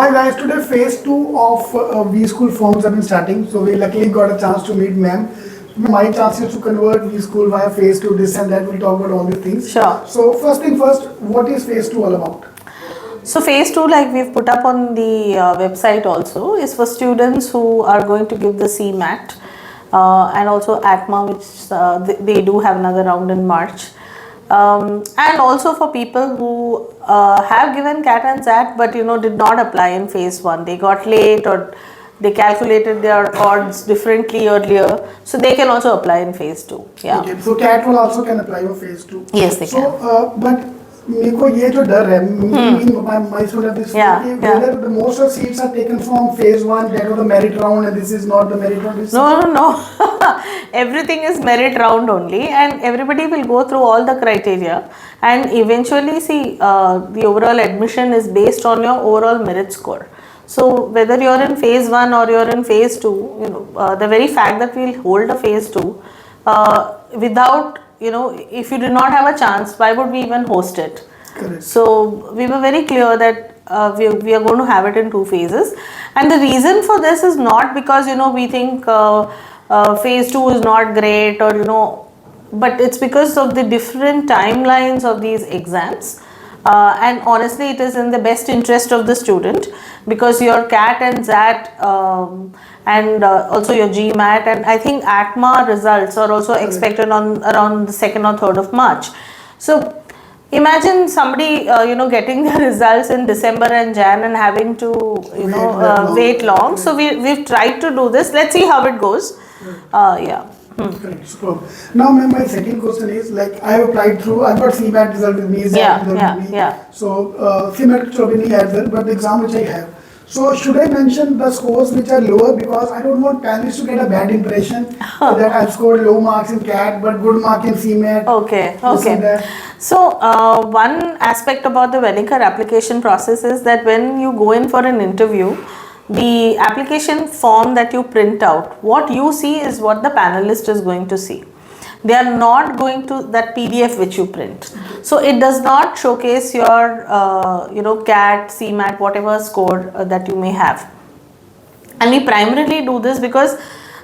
Hi guys, today phase 2 of V School forms have been starting. So we luckily got a chance to meet ma'am. My chances to convert V School via phase 2, this and that, we'll talk about all these things. Sure. So first thing first, what is phase 2 all about? So phase 2, like we've put up on the website also, is for students who are going to give the CMAT and also ATMA, which they do have another round in March. And also for people who have given CAT and SAT but did not apply in phase 1. They got late or they calculated their odds differently earlier, so they can also apply in phase 2. Yeah. Okay, so CAT will also can apply for phase 2. Yes, they so, can. But मेरे को ये जो डर है, my student this whether the most of seats are taken from phase 1, that was the merit round, and this is not the merit round. No. Everything is merit round only, and everybody will go through all the criteria, and eventually see the overall admission is based on your overall merit score. So whether you're in phase 1 or you're in phase 2, the very fact that we'll hold a phase 2 without if you did not have a chance, why would we even host it? Correct. So we were very clear that we are going to have it in 2 phases, and the reason for this is not because we think phase 2 is not great or but it's because of the different timelines of these exams. And honestly, it is in the best interest of the student, because your CAT and SAT and also your GMAT and I think ATMA results are also expected on around the 2nd or 3rd of March. So imagine somebody getting their results in December and Jan and having to wait long. So we've tried to do this. Let's see how it goes. Yeah. Correct, superb. Now, ma'am, my second question is, like, I have applied through, I've got CMAT result with me, SAT result with me. Yeah. So, CMAT should be as well, but the exam which I have. So, should I mention the scores which are lower, because I don't want panelists to get a bad impression that I've scored low marks in CAT but good mark in CMAT. Okay. So, one aspect about the Venneker application process is that when you go in for an interview, the application form that you print out, what you see is what the panelist is going to see. They are not going to that PDF which you print. So it does not showcase your CAT, CMAT, whatever score that you may have. And we primarily do this because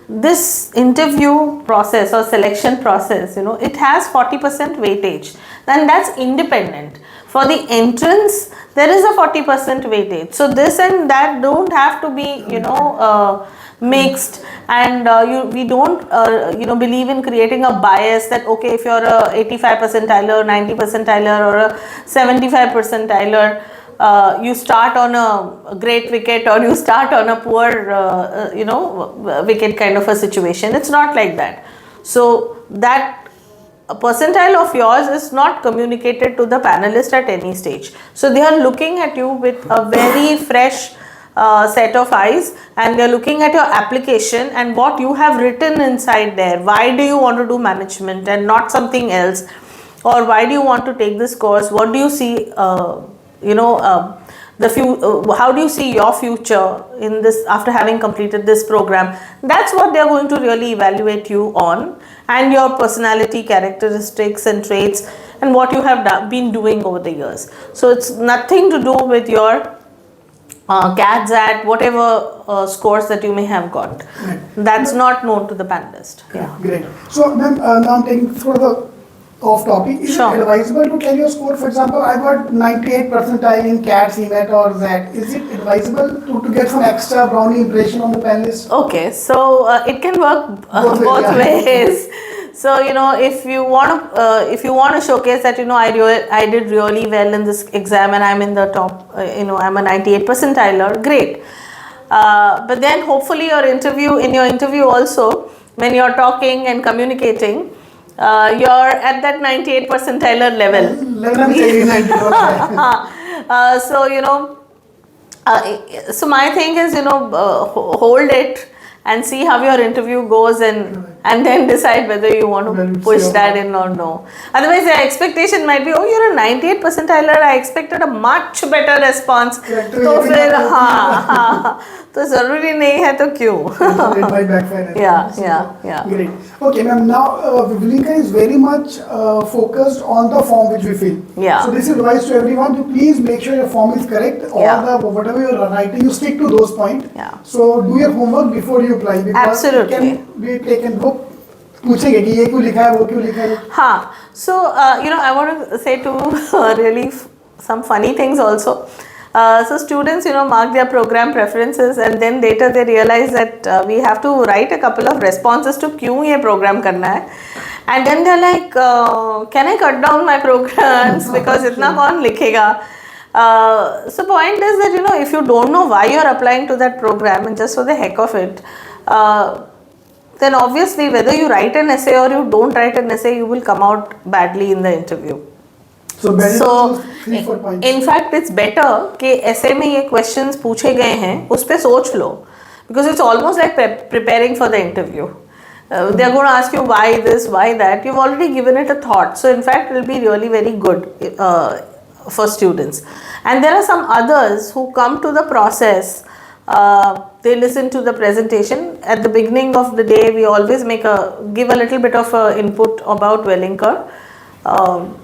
this interview process or selection process, it has 40% weightage, and that's independent. For the entrance, there is a 40% weightage. So this and that don't have to be, mixed, and we don't, believe in creating a bias that, okay, if you're a 85 percentiler, 90 percentiler or a 75 percentiler, you start on a great wicket or you start on a poor, wicket kind of a situation. It's not like that. So that a percentile of yours is not communicated to the panelist at any stage. So they are looking at you with a very fresh set of eyes, and they are looking at your application and what you have written inside there. Why do you want to do management and not something else? Or why do you want to take this course? What do you see, how do you see your future in this after having completed this program? That's what they are going to really evaluate you on, and your personality, characteristics and traits, and what you have been doing over the years. So it's nothing to do with your CAT, SAT, whatever scores that you may have got. Right. That's not known to the panelist. Yeah. Great. So, ma'am, now I'm taking further off topic. Is it advisable to tell your score? For example, I got 98 percentile in CAT, CMAT or SAT. Is it advisable to get some extra brownie impression on the panelist? Okay, so it can work both ways. So if you want to showcase that I did really well in this exam and I'm in the top, I'm a 98 percentiler, great. But then hopefully in your interview also, when you're talking and communicating, you're at that 98 percentiler level. So my thing is hold it and see how your interview goes, and then decide whether you want to push that in or no. Otherwise, the expectation might be, oh, you're a 98 percentiler, I expected a much better response. तो जरूरी नहीं है तो क्यों? It might backfire as well. Yeah, So, yeah. Great. Okay, ma'am. Now, Vilinka is very much focused on the form which we fill. Yeah. So this is advice to everyone to please make sure your form is correct. Yeah. All the whatever you're writing, you stick to those points. Yeah. So do your homework before you apply because Absolutely. it can be taken book. पूछेंगे कि ये क्यों लिखा है वो क्यों लिखा है. हाँ, so I want to say two really some funny things also. So students mark their program preferences and then later they realize that we have to write a couple of responses to क्यों ये program करना है, and then they're like can I cut down my programs because इतना कौन लिखेगा. So point is that if you don't know why you're applying to that program and just for the heck of it, then obviously whether you write an essay or you don't write an essay, you will come out badly in the interview. So better So, to 3-4 points. in fact, it's better कि essay में ये questions पूछे गए हैं उस पे सोच लो, because it's almost like preparing for the interview. They are going to ask you why this, why that. You've already given it a thought. So in fact, it will be really very good for students. And there are some others who come to the process. They listen to the presentation. At the beginning of the day, we always give a little bit of input about Wellinger.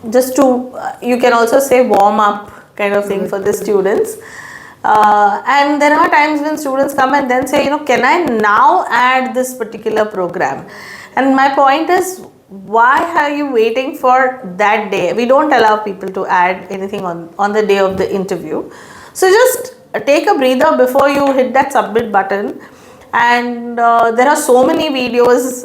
Just to, you can also say warm up kind of thing for the students. And there are times when students come and then say, can I now add this particular program? And my point is, why are you waiting for that day? We don't allow people to add anything on the day of the interview. So just take a breather before you hit that submit button. And there are so many videos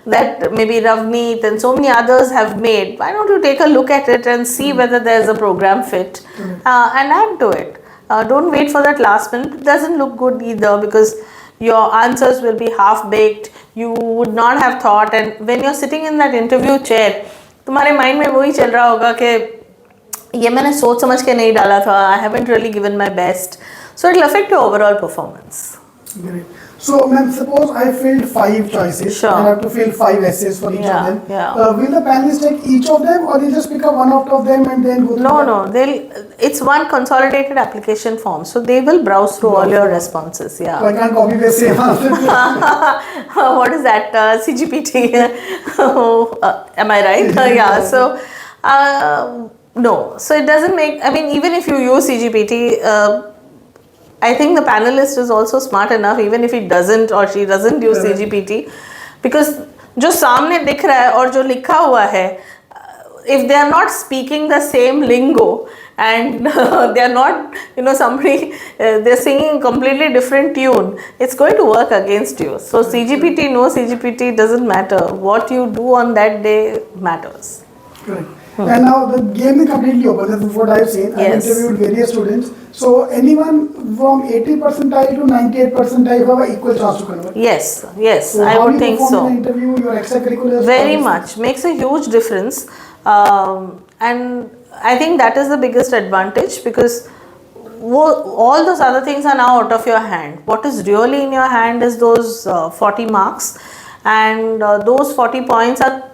that maybe Ravneet and so many others have made. Why don't you take a look at it and see whether there's a program fit and add to it. Don't wait for that last minute. It doesn't look good either because your answers will be half-baked. You would not have thought, and when you're sitting in that interview chair, तुम्हारे mind में वही चल रहा होगा कि ये मैंने सोच समझ के नहीं डाला था. I haven't really given my best. So it will affect your overall performance. Great. So, ma'am, suppose I filled 5 choices. Sure. I have to fill 5 essays for each of them. Yeah. Will the panelists take each of them, or they just pick up one out of them and then go through them? It's one consolidated application form. So they will browse through all your responses. Yeah. So I can't copy paste same answer. What is that? CGPT. Am I right? Yeah. So, no. So it doesn't make, even if you use CGPT, I think the panelist is also smart enough, even if he doesn't or she doesn't use CGPT, because जो सामने दिख रहा है और जो लिखा हुआ है, if they are not speaking the same lingo and they are not, somebody, they're singing a completely different tune, it's going to work against you. So CGPT, no CGPT, doesn't matter. What you do on that day matters. Correct. And now the game is completely open. This is what I've seen. Yes. I've interviewed various students. So anyone from 80 percentile to 98 percentile have an equal chance to convert. Yes, So I how would you think perform so. in the interview, your extracurriculars? Very much. Makes a huge difference. And I think that is the biggest advantage, because all those other things are now out of your hand. What is really in your hand is those 40 marks, and those 40 points are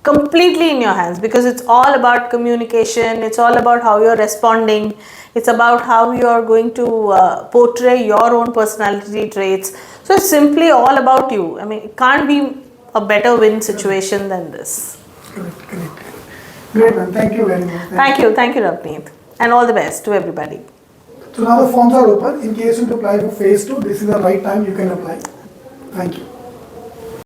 completely in your hands, because it's all about communication, it's all about how you're responding, it's about how you're going to portray your own personality traits. So it's simply all about you. It can't be a better win situation than this. Correct. Great, man. Thank you very much. Thank you, Ravneet, and all the best to everybody. So now the forms are open. In case you want to apply for phase 2, this is the right time you can apply. Thank you.